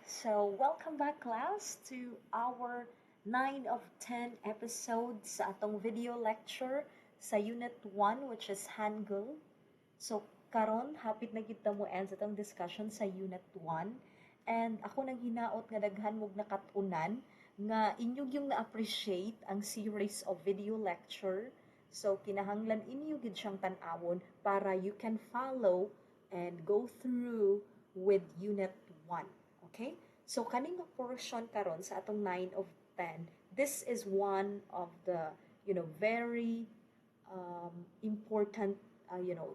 So, welcome back class to our 9 of 10 episodes sa atong video lecture sa Unit 1 which is Hangeul. So, karon hapit na kita mo end sa atong discussion sa Unit 1 and ako nang hinaot nga daghan mog nakatunan nga inyong yung na-appreciate ang series of video lecture. So, kinahanglan inyo gid siyang tan-awon para you can follow and go through with Unit 1. Okay? So, kaning portion karon sa atong 9 of 10, this is one of the, very important,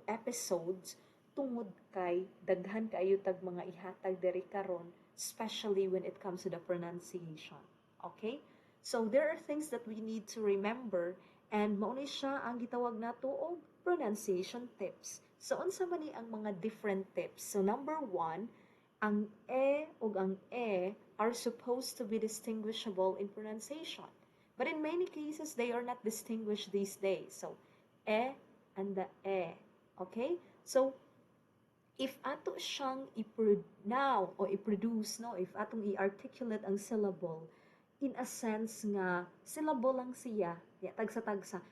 episodes tungod kay daghan kayo tag mga ihatag diri karon, especially when it comes to the pronunciation. Okay? So, there are things that we need to remember and mao ni siya ang gitawag nato og pronunciation tips. So, unsa man ni ang mga different tips? So, number 1, ang e ug ang e are supposed to be distinguishable in pronunciation. But in many cases, they are not distinguished these days. So, e and the e. Okay? So, if ato siyang i-pronounce o i-produce, no? If atong i-articulate ang syllable, in a sense nga, syllable lang siya, tagsa-tagsa,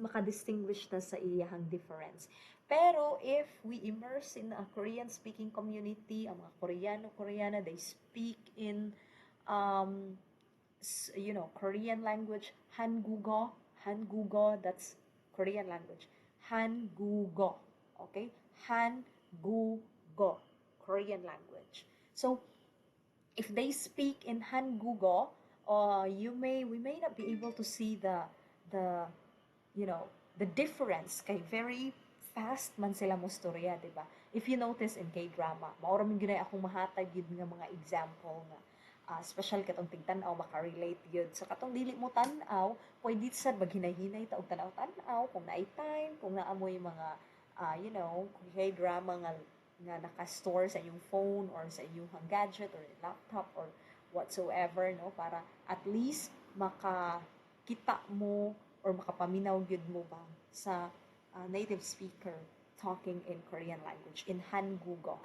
maka-distinguish na sa iyahang difference. Pero if we immerse in a Korean-speaking community, ang mga Koreano-Koreana, they speak in, Korean language, Hangugo, that's Korean language. Hangugo, okay? Hangugo, Korean language. So, if they speak in Hangugo, we may not be able to see the difference kay very fast man sila mostorya, di ba? If you notice in K-drama, maura man ginay akong mahatag yun nga mga example nga special katong tigtanaw maka-relate yun. So katong dili mo tanaw, pwede sad maghinay-hinay ta og tanaw-tanaw kung naay time, kung naamoy mga K-drama nga naka-store sa inyong phone or sa inyong gadget or laptop or whatsoever, no, para at least makakita mo or makapaminaw gyud mo ba sa native speaker talking in Korean language in Hangugo.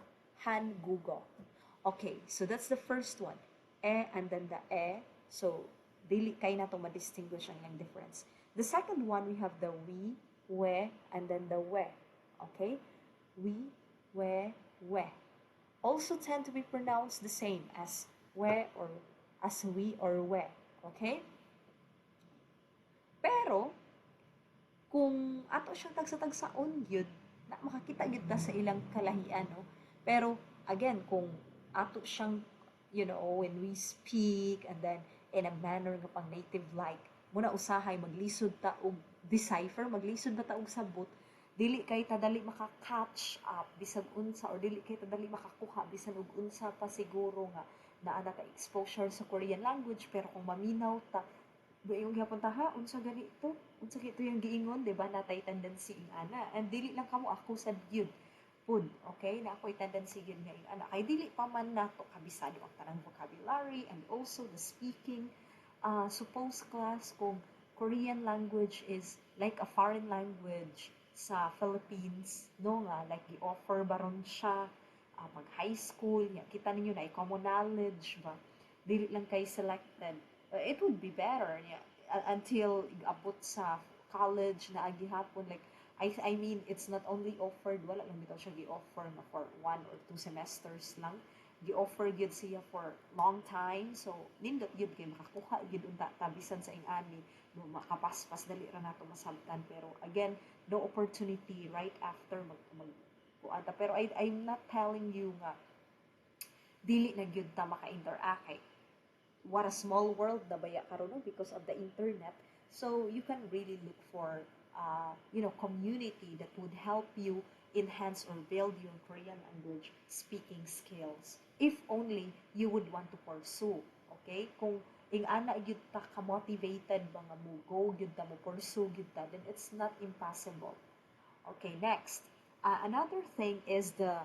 Okay, so that's the first one. E and then the e. So dili kay nato ma-distinguish ang difference. The second one, we have the we, and then the we. Okay? We, we. Also tend to be pronounced the same as we or as we or we. Okay? Pero, kung ato siyang tagsa-tagsaon yun, na makakita yun ta sa ilang kalahian, no? Pero, again, kung ato siyang, when we speak and then in a manner nga pang native-like, muna usahay, maglisod ta og decipher, maglisod ba ta og sabot, dili kay ta dali maka-catch up bisan unsa or dili kay ta dali makakuha bisan og unsa pa siguro nga naa na ka exposure sa Korean language, pero kung maminaw ta yung gyapon ta ha unsa ganito yung giingon, di ba, natay tendency ing ana and dili lang kamo ako sa gyud pud, okay, na ako'y tendency gyud nga ing ana kay dili pa man nato kabisado ang tanang vocabulary and also the speaking. Suppose class kung Korean language is like a foreign language sa Philippines, no nga, like i-offer baron siya pag high school, kita ninyo na common knowledge ba, dili lang kay selected. It would be better until abot sa college na agihapon, like I mean it's not only offered, wala lang bitaw siya gi-offer na for 1 or 2 semesters lang, gi-offer gyud siya for long time. So nindot gyud kay makakuha gyud unta tabisan sa ingani, no, makapaspas dali ra nato masabtan, pero again no opportunity right after mag pero I'm not telling you nga dili na gyud ta maka-interact kay what a small world na baya karon, no, because of the internet. So you can really look for community that would help you enhance or build your Korean language speaking skills if only you would want to pursue. Okay, kung ing ana gyud ta ka motivated ba nga mo go gyud ta mo pursue gyud ta, then it's not impossible. Okay, next, another thing is the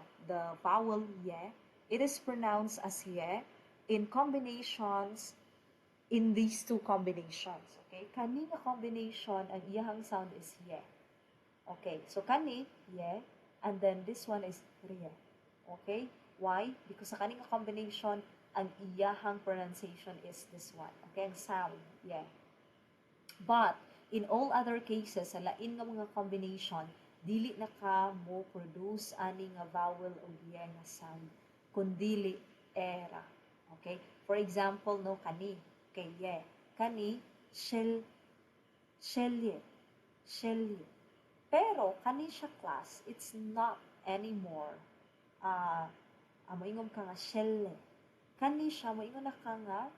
vowel ye. It is pronounced as ye in combinations, in these two combinations. Okay, kani nga combination ang iyahang sound is ye. Okay, so kani ye and then this one is rie. Okay, why? Because sa kani nga combination ang iyahang pronunciation is this one. Okay, ang sound. Yeah. But, in all other cases, sa lain nga mga combination, dili na ka mo produce ani nga vowel o iya nga sound, kundili era. Okay? For example, no, kani. Okay, yeah. Kani, shelye. Shelye. Pero, kani siya class, it's not anymore. Moingon ka nga shelle. Kani siya, moingon na ka nga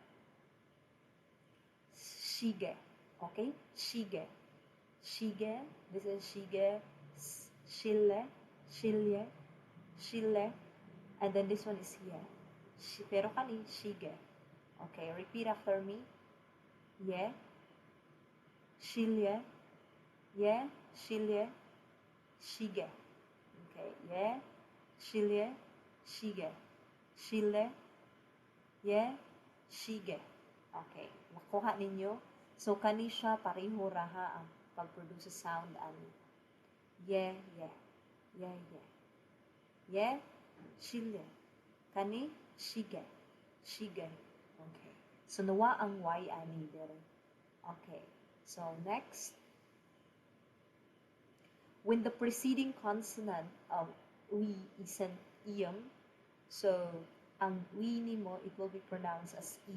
shige. Okay? Shige. Shige. This is shige. Shille. Shilye. Shille. And then this one is ye. Pero kani, shige. Okay, repeat after me. Ye. Shilye. Ye. Shilye. Shige. Okay, ye. Shilye. Shige. Shille. Ye. Shige. Okay, nakuha ninyo. So, kani siya pareho raha ang pag-produce sound ani. Ye, ye. Ye, ye. Ye, shille. Kani, shige. Shige. Okay. So, nawa ang Y ani dire. Okay. So, next. When the preceding consonant of we isn't iyang, so, ang we nimo, it will be pronounced as E.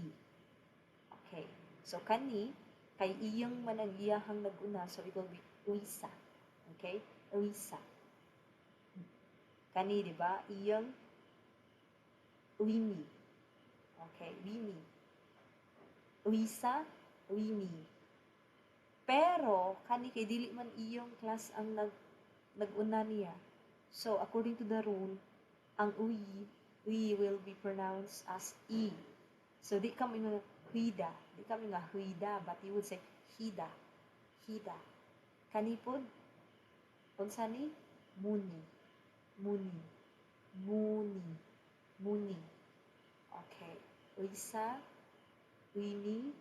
Okay. So, kani, kay iyang man ang iyahang nag-una, so it will be uisa. Okay? Uisa. Kani, di ba? Iyang uimi. Okay? Uimi. Uisa, uimi. Pero, kani kay dili man iyong class ang nag-una niya. So, according to the rule, ang we will be pronounced as E. So, di kami nga huida. Di kami nga huida, but you would say hida. Hida. Kanipod, unsa ni? Muni. Muni. Muni. Muni. Okay. Uisa, uimi,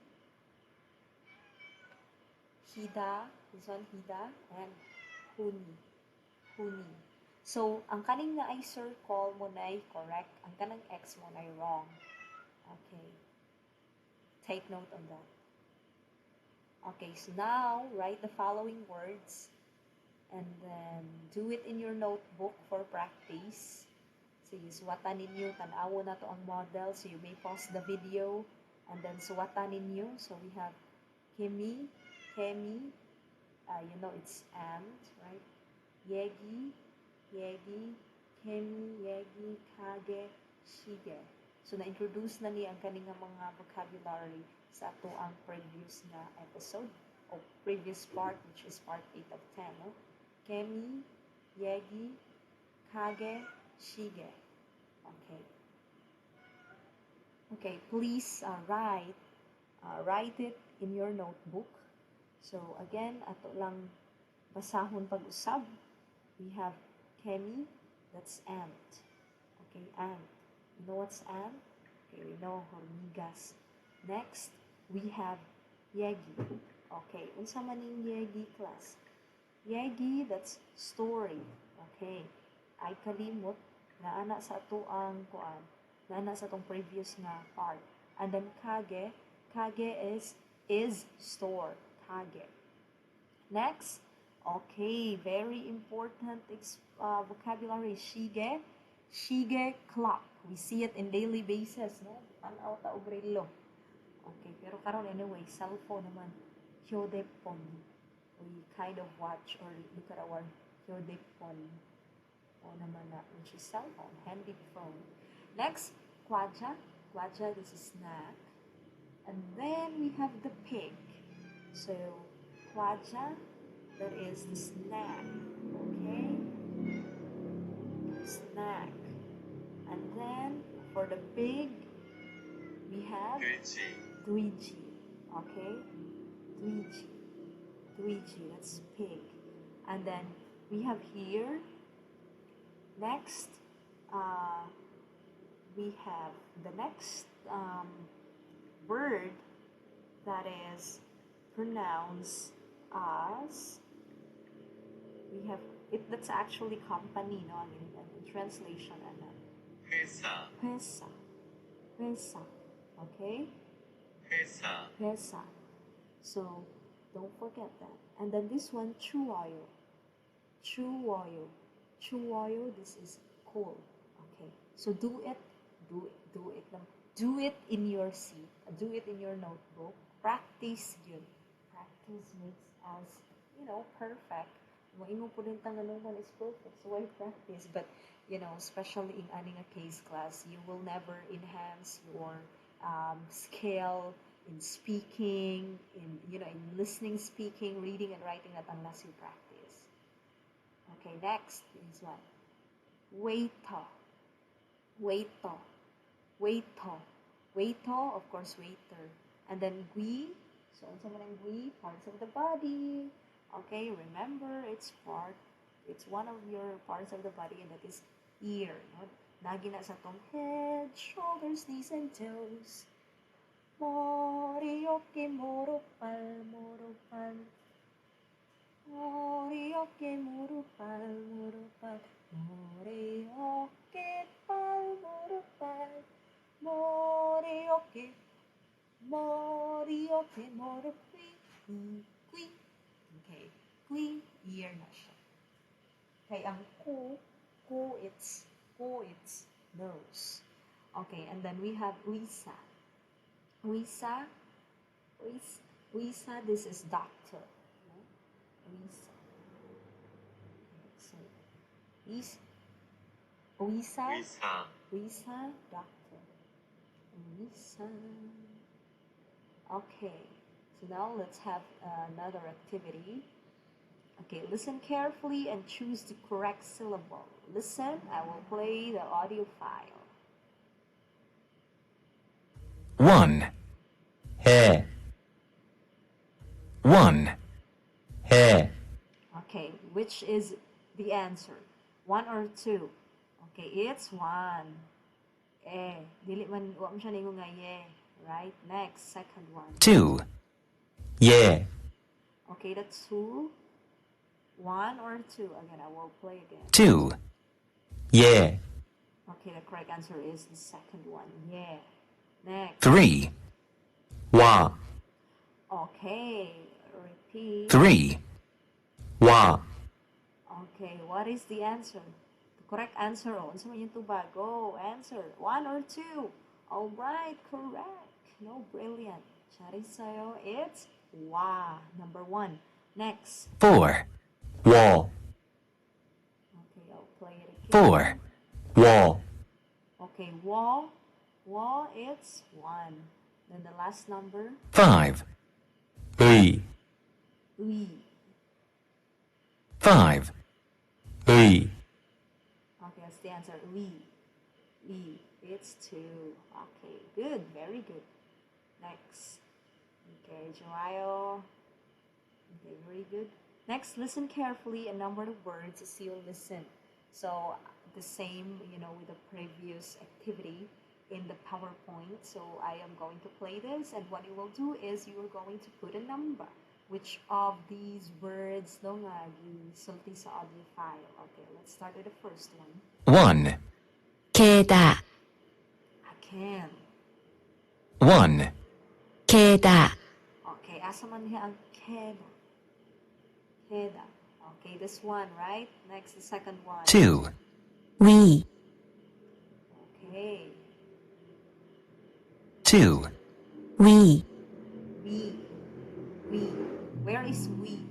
hida, this one hida, and huni. Huni. So, ang kaning nga ay circle mo na ay correct, ang kanang X mo na ay wrong. Okay. Take note on that. Okay, so now, write the following words and then do it in your notebook for practice. So, suwatan ninyo, tanawo na to ang model, so you may pause the video and then suwatan ninyo. So, we have kemi, kemi, you know it's and, right? Yegi, yegi, kemi, yegi, kage, shige. So, na-introduce na niya ang kaninga mga vocabulary sa ato ang previous na episode o previous part, which is part 8 of 10. No? Kemi, yegi, kage, shige. Okay. Okay, please write it in your notebook. So, again, ato lang basahon pag-usab. We have kemi, that's ant. Okay, ant. You know what's ant? Okay, we know hormigas. Next, we have yegi. Okay, unsa man ning yegi class? Yegi, that's story. Okay, ay kalimot na ana sa ato ang kuan, na ana sa atong previous nga part. And then kage, kage is store. Kage. Next, okay, very important vocabulary, shige. Shige, clock. We see it in daily basis, no? Tanaw ta og relo. Okay, pero karon anyway, cellphone naman. Hyodepon. We kind of watch or look at our hyodepon. O naman na, which is cellphone, handy phone. Next, kwaja. Kwaja, this is snack. And then we have the pig. So, kwaja, that is the snack. Okay? Snack. And then, for the pig, we have Duiji. Okay? Duiji. Duiji, that's pig. And then, we have here, next, we have the next word that is pronounced as, we have, that's actually company, no? I mean, in translation, and 회사. 회사. 회사. Okay? 회사, 회사. So, don't forget that. And then this one, 추워요. 추워요. 추워요, this is cold. Okay? So, do it. Do it in your seat. Do it in your notebook. Practice yun. Practice makes us, perfect. Moingo po rin tanganong one is perfect. So, why practice? But, especially in aning a case class, you will never enhance your skill in speaking, in listening, speaking, reading, and writing that unless you practice. Okay, next is what? Waiter. Waiter. Waiter. Waiter, of course, waiter. And then gui. So, ano naman ang gui? Parts of the body. Okay, remember, it's one of your parts of the body, and that is ear. No? Nagi na sa tong head, shoulders, knees, and toes. Morioke, moropal, moropal. Morioke, moropal, moropal. Morioke, pal, moropal. Morioke, morioke, moropal. Qui. Okay, qui, ear na siya. Okay, ang ko, it's nose. Okay, and then we have Wisa. Wisa, this is doctor. Wisa. So, Wisa, doctor. Wisa. Okay, so now let's have another activity. Okay, listen carefully and choose the correct syllable. Listen, I will play the audio file. 1. 해. 1. 해. Okay, which is the answer? 1 or 2? Okay, it's 1. Dili man, wa mo siya ningo nga right? Next, second one. 2. 예. Okay, that's 2. 1 or 2? Again, I will play again. 2. 예. Okay, the correct answer is the second one. Yeah. Next. 3. 와. Okay, repeat. 3. 와. Okay, what is the answer? The correct answer. Unsa man yung tubag? Go, answer. 1 or 2? All right, correct. No, brilliant. Shari sayo, it's wa. Number 1. Next. 4. 워. Okay, I'll play it again. 4. 워. Okay, wa, it's 1. Then the last number. 5. 의. 위. 5. 의. Okay, that's the answer. 위. It's 2. Okay, good. Very good. Next. Okay, 좋아요. Okay, very good. Next, listen carefully and number the words as you listen. So, the same, with the previous activity in the PowerPoint. So, I am going to play this, and what you will do is you are going to put a number. Which of these words no nga gisulti sa audio file? Okay, let's start with the first one. 1. 개다. Again. 1. 개다. Okay, asa man niya ang keda? Keda. Okay, this one, right? Next, the second one. 2. 위. Okay. 2. 위. We. Where is we?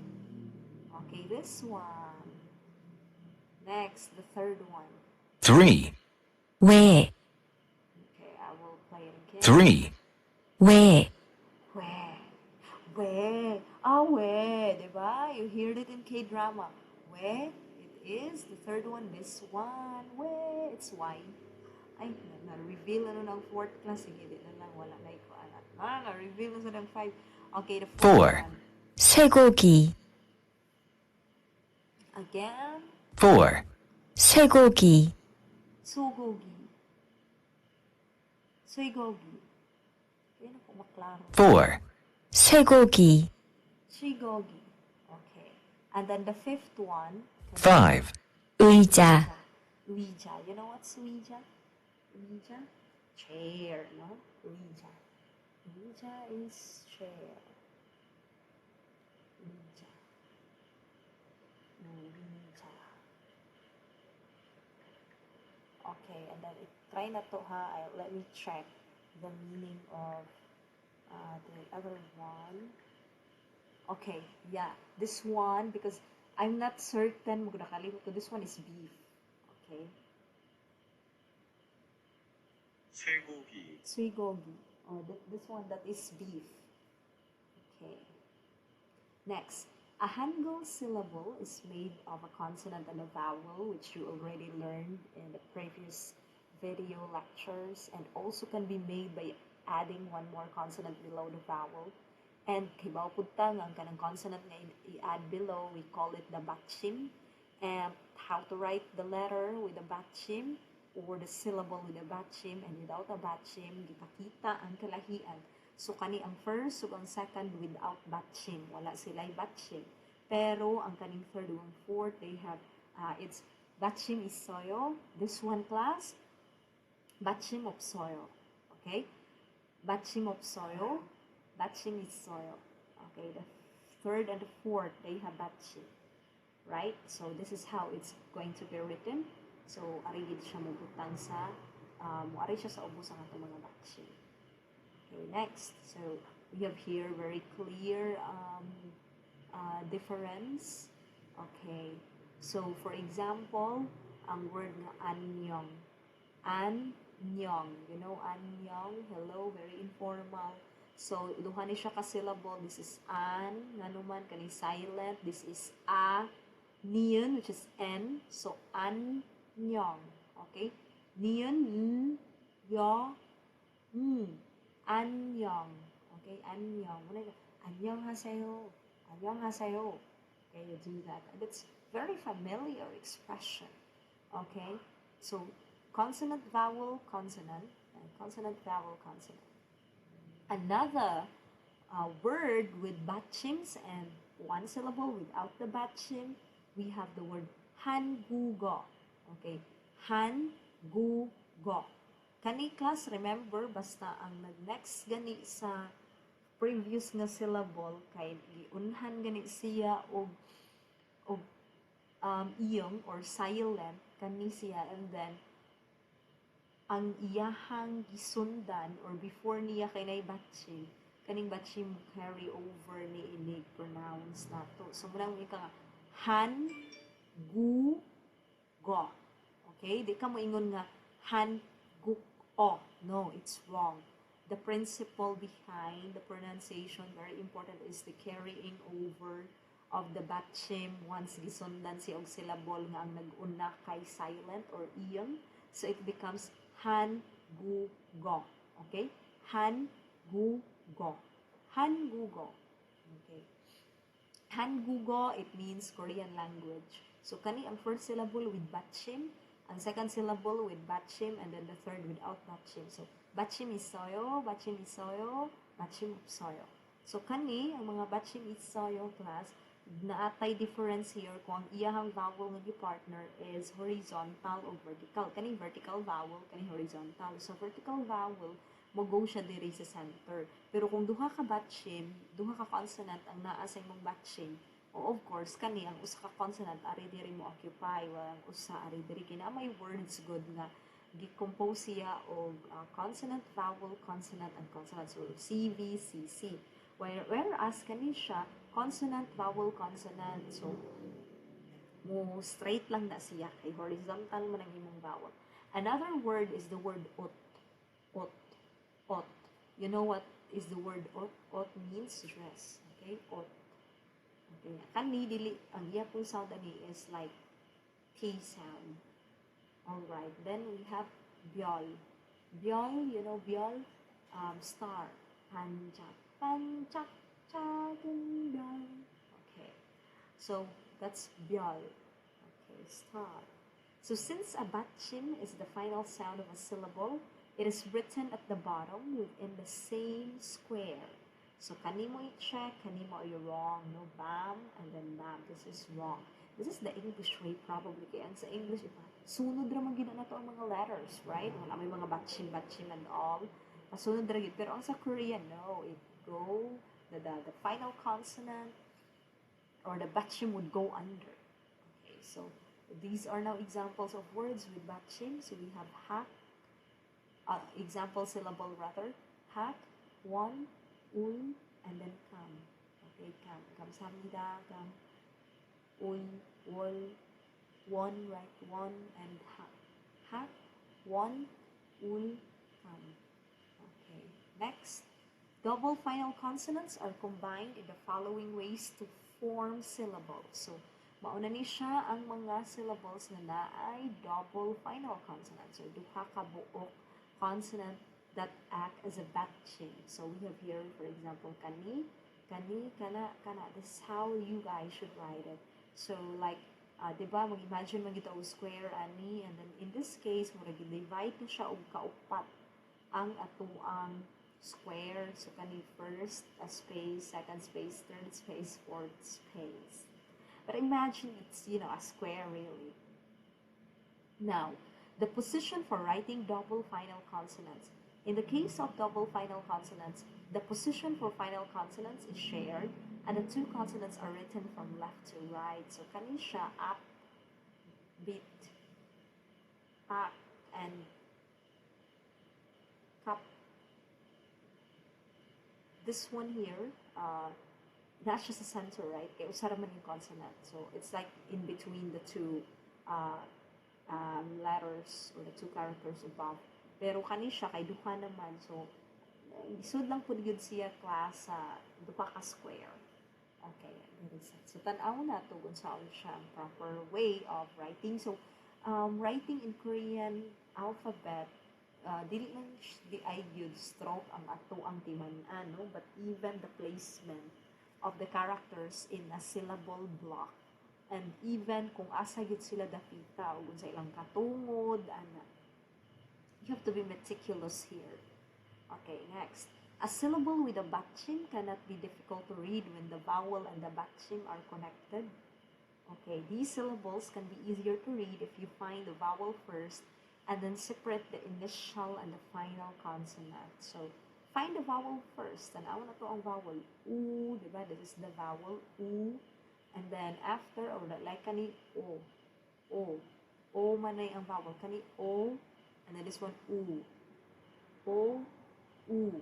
Okay, this one. Next, the third one. 3. 왜. Okay, I will play it again. 3. 왜. Where? Where, diba? You heard it in K-drama. Where? It is. The third one, this one. Where? It's why. Ay, na-reveal ng fourth class. Sige, di na lang. Wala na iko, anak. Na-reveal na sa ng 5. Okay, the fourth 4. one. 쇠고기. Again. 4. 쇠고기. Sugogi. Yan po maklaro. 4. 쇠고기. Sugogi. Okay. And then the fifth one. 5. 의자. Ouija. You know what's Ouija? Ouija? chair, no? 의자. 의자 is chair. 의자. 의자. Okay, and then try na to ha. Let me check the meaning of the other one. Okay, yeah, this one, because I'm not certain, magkakalimot ko, this one is beef. Okay. 쇠고기, Suigogi. Oh, this one, that is beef. Okay. Next, a Hangul syllable is made of a consonant and a vowel, which you already learned in the previous video lectures, and also can be made by adding one more consonant below the vowel. And kibaw punta ang kanang consonant nga i-add below, we call it the batchim. And how to write the letter with the batchim or the syllable with the batchim and without a batchim, gipakita ang kalahian. So kani ang first ug ang second without batchim, wala sila'y batchim. Pero ang kaning third ug ang fourth, they have it's batchim is soyo. This one class, batchim of soyo. Okay? Batchim of soyo. Batchim is soil. Okay, the third and the fourth, they have batchim. Right? So this is how it's going to be written. So, arigid siya mabutang sa, ari siya sa ubos ang ato mga batchim. Okay, next. So, we have here very clear difference. Okay. So, for example, ang word nga anyong. Anyong. You know, anyong. Hello, very informal. So, duha ni siya ka-syllable. This is an, nga naman, kani silent. This is a, niyon, which is n. So, anyong. Okay? Niyon, n, yo, anyong. Okay? Anyong. Anyong haseyo. Anyong haseyo. Okay, you do that. And it's very familiar expression. Okay? So, consonant, vowel, consonant. And consonant, vowel, consonant. Another word with batchims and one syllable without the batchim, we have the word hangugo. Okay, hangugo. Kani class, remember, basta ang next gani sa previous nga syllable, kay giunhan gani siya og iyong or silent, kani siya, and then ang iyahang gisundan or before niya kay nay batchim, kaning batchim carry over ni inig pronounce nato. So muna mo ika nga han gu go. Okay, di ka mo ingon nga han gu o. No, it's wrong. The principle behind the pronunciation, very important, is the carrying over of the batchim once gisundan si og syllable nga ang nag-una kay silent or iyong. So it becomes hangugo. Okay? Hangugo. Hangugo. Okay. Hangugo, it means Korean language. So, kani ang first syllable with batchim, ang second syllable with batchim, and then the third without batchim. So, batchim is soyo, batchim is soyo, batchim of soyo. So, kani, ang mga batchim is soyo class, naatay difference here kung ang iyahang vowel nga gi-partner is horizontal or vertical. Kani vertical vowel, kani horizontal. So, vertical vowel, mag-go siya diri sa center. Pero kung duha ka batchim, duha ka consonant ang naa sa imong batchim, of course, kani ang usa ka consonant, ari diri mo occupy, walang usa, ari diri kina may words good nga gi-compose siya og consonant, vowel, consonant, and consonant. So, C, V, C, C. Whereas kani siya, consonant, vowel, consonant. So, mo straight lang na siya. Kay horizontal man ang imong vowel. Another word is the word ot. Ot. Ot. You know what is the word ot? Ot means dress. Okay? Ot. Okay. Kani, dili, ang iya pong sound ani is like T sound. Alright. Then we have byol. Byol, you know, byol, star. Panjak. Panjak. Okay, so that's byol. Okay, star. So since a batchim is the final sound of a syllable, it is written at the bottom within the same square. So kanimo i-check, kanimo are you wrong? No, bam, and then bam. This is wrong. This is the English way probably. Kaya ang sa English, sunod raman gina na to ang mga letters, right? Wala may mga batchim and all. Masunod ra gid. Pero ang sa Korean, no, it go, the final consonant or the batchim would go under. Okay, so these are now examples of words with batchim. So we have hak, example syllable rather, hak, one, ul, and then kam. Okay, kam. Kamsamnida, kam, ul, wol, one, right? One, and hak. Hak, one, ul, kam. Okay, next. Double final consonants are combined in the following ways to form syllables. So, mauna ni siya ang mga syllables na naay double final consonant. So, duha ka buok consonant that act as a batching. So, we have here, for example, kani, kani, kana, kana. This is how you guys should write it. So, like, diba, mag-imagine magita o square, ani, and then in this case, mag-divide na siya o kaupat ang atuang square. So, kani first a space, second space, third space, fourth space. But imagine it's, a square really. Now, the position for writing double final consonants. In the case of double final consonants, the position for final consonants is shared and the two consonants are written from left to right. So, kani siya up, bit, up, and cup. This one here, that's just a center, right? Kaya usara man yung consonant. So, it's like in between the two letters or the two characters above. Pero kani siya, kay duha naman. So, isod lang po yun siya class sa duha ka square. Okay, very set. So, tanaw na ito kung saan siya ang proper way of writing. So, writing in Korean alphabet, dili lang di ay yun stroke ang ato ang timan-an, no? But even the placement of the characters in a syllable block and even kung asa yun sila dapita o kung sa ilang katungod, you have to be meticulous here. Okay, next. A syllable with a batchim cannot be difficult to read when the vowel and the batchim are connected. Okay, these syllables can be easier to read if you find the vowel first and then separate the initial and the final consonant. So, find the vowel first. Tanaw na to ang vowel. U, diba? This is the vowel. U. And then, after, or like kani O. O. O manay ang vowel. Kani O. And then this one, U. O. U.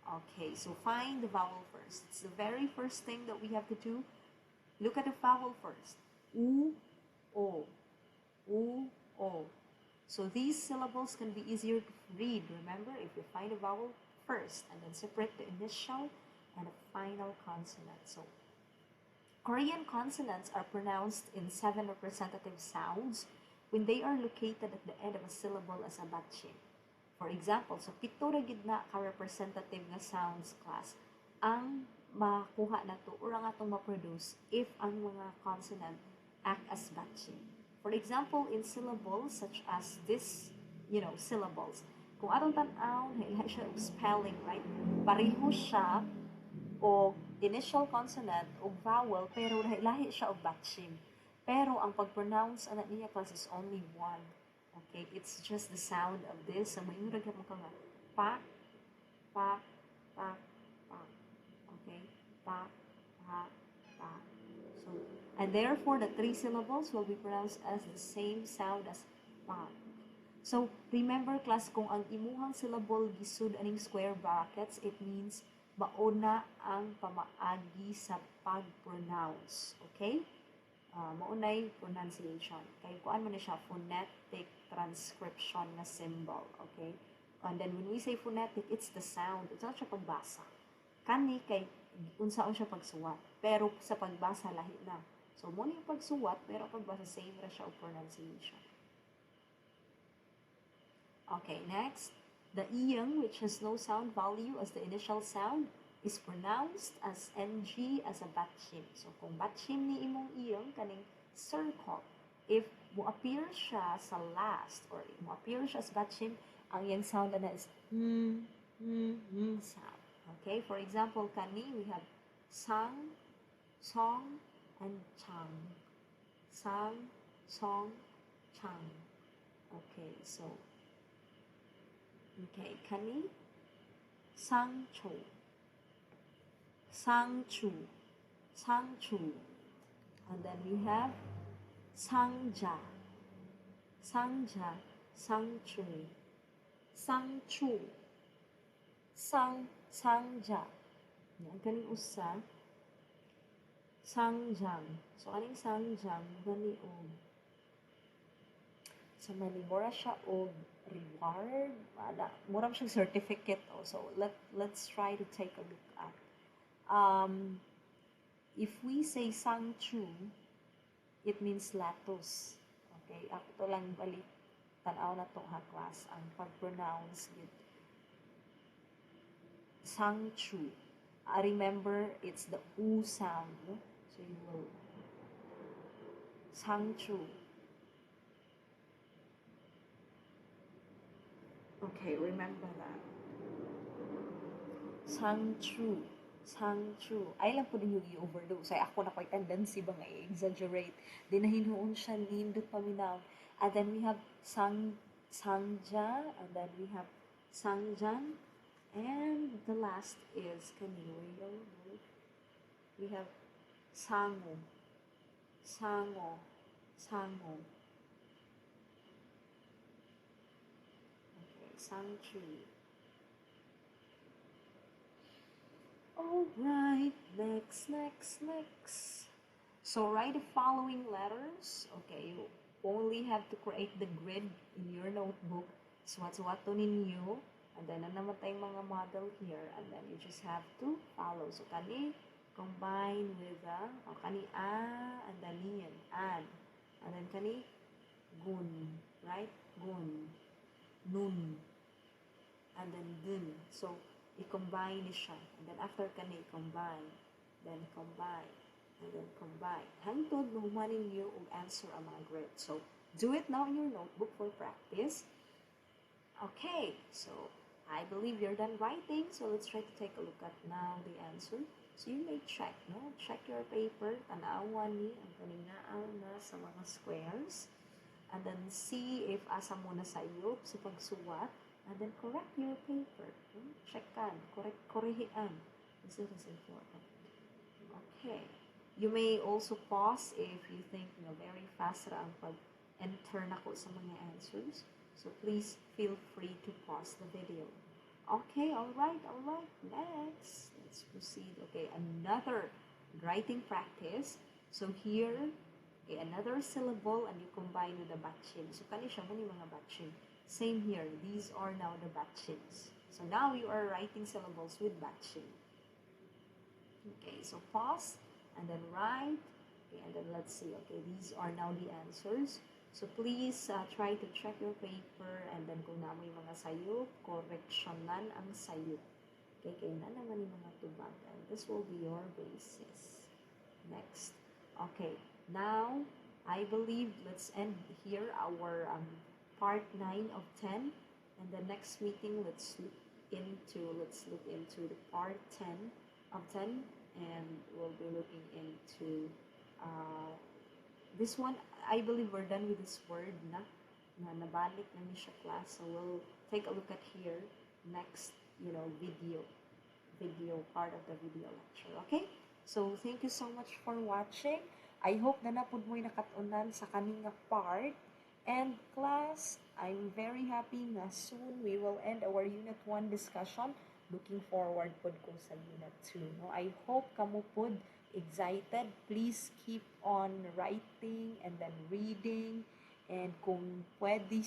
Okay, so find the vowel first. It's the very first thing that we have to do. Look at the vowel first. U. O. U. O. So these syllables can be easier to read, remember, if you find a vowel first and then separate the initial and the final consonant. So Korean consonants are pronounced in 7 representative sounds when they are located at the end of a syllable as a batchim. For example, so pito ra gid na ka representative nga sounds class ang makuha na to or ang atong ma-produce if ang mga consonant act as batchim. For example, in syllables such as this, syllables. Kung atong tan-aw, ilahi siya og spelling, right? Pareho siya o initial consonant o vowel, pero lahi siya og batchim. Pero ang pag-pronounce ana niya class is only one. Okay? It's just the sound of this. So, mayroon rin mo ka nga. Pa, pa, pa, pa. Okay? Pa, pa, pa. So, and therefore, the three syllables will be pronounced as the same sound as pa. So, remember class, kung ang imuhang syllable gisud aning square brackets, it means mauna ang pamaagi sa pag-pronounce. Okay? Maunay pronunciation. Kaya kuan mo na siya, phonetic transcription na symbol. Okay? And then when we say phonetic, it's the sound. It's not siya pagbasa. Kani kay unsaon siya pagsuwat. Pero sa pagbasa lahi na. So, muna yung pagsuwat, pero pagbasa same ra siya o pronunciation. Okay, next. The iyang, which has no sound value as the initial sound, is pronounced as NG as a batchim. So, kung batchim ni imong iyang, kaning circle, if mo appear siya sa last, or mo appear siya as batchim, ang iyang sound na is sound. Okay, for example, kani, we have sang, song, and chang. Sang, song, Chang. Okay, so okay, kani Sangcho. Sangchu. Sangchu. And then we have Sangja. Sangja. Sangchu. Sangchu. Sangja. Yan, kaning usa. Sangjang. So, kaning sangjang, gani og. So, mura siya og reward. Mura siyang certificate also. Let's try to take a look at. If we say sangchu, it means lettuce. Okay, ako to lang balik. Tanaw na to ha class ang pag-pronounce it. Sangchu. Remember, it's the U sound. No? So you will Sangchu. Okay, remember that. Sangchu. Sangchu. Ay lang po din yung i-overdose. Ay ako na ko'y tendency ba nga i-exaggerate. Di na hinuon siya, nindot paminaw. And then we have Sangja. And then we have Sangjan. And the last is Kanyo. We have Sango. Sango. Sango. Okay, Sangchu. Alright, next. So write the following letters. Okay, you only have to create the grid in your notebook. Swat-swato ninyo. And then, naman tayong mga model here. And then, you just have to follow. So, kani, combine with kani, and then, niyan, an. And then, kani, gun. Right? Gun. Nun. And then, dun. So, i-combine ni siya. And then, after kani, combine. Then, combine. And then, combine. Hangtod, mahumanin niyo og answer ang mga grid. So, do it now in your notebook for practice. Okay, so, I believe you're done writing, so let's try to take a look at now the answer. So you may check, no? Check your paper, tanawan ni ang kaningaan na sa mga squares. And then see if asa mo na sayop sa pagsuwat. And then correct your paper. No? Check kan, korehian. This is important. Okay. You may also pause if you think very fast ra ang pag-enter na ko sa mga answers. So please feel free to pause the video. Okay, alright. Next, let's proceed. Okay, another writing practice. So here, okay, another syllable and you combine with the batchin. So kani siya mo ni mga batchin. Same here, these are now the batchins. So now you are writing syllables with batchin. Okay, so pause and then write. Okay, and then let's see. Okay, these are now the answers. So please try to check your paper and then kung namoy mga sayop, correctionan ang sayop. Okay, kaya na naman yung mga tubag. And this will be your basis. Next. Okay, now I believe let's end here our part 9 of 10. And the next meeting, let's look into the part 10 of 10. And we'll be looking into this one. I believe we're done with this word na nabalik na ni siya class. So we'll take a look at here next, video part of the video lecture. Okay? So thank you so much for watching. I hope na napud mo'y nakatunan sa kaninga part. And class, I'm very happy na soon we will end our Unit 1 discussion. Looking forward pod ko sa Unit 2. No? I hope kamo pod excited. Please keep on writing and then reading. And kung pwede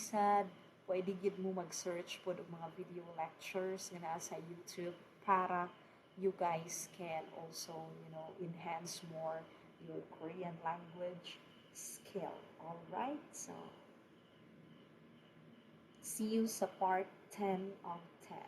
gid mo mag-search po ng mga video lectures na nasa YouTube para you guys can also, enhance more your Korean language skill. Alright? So, see you sa part 10 of 10.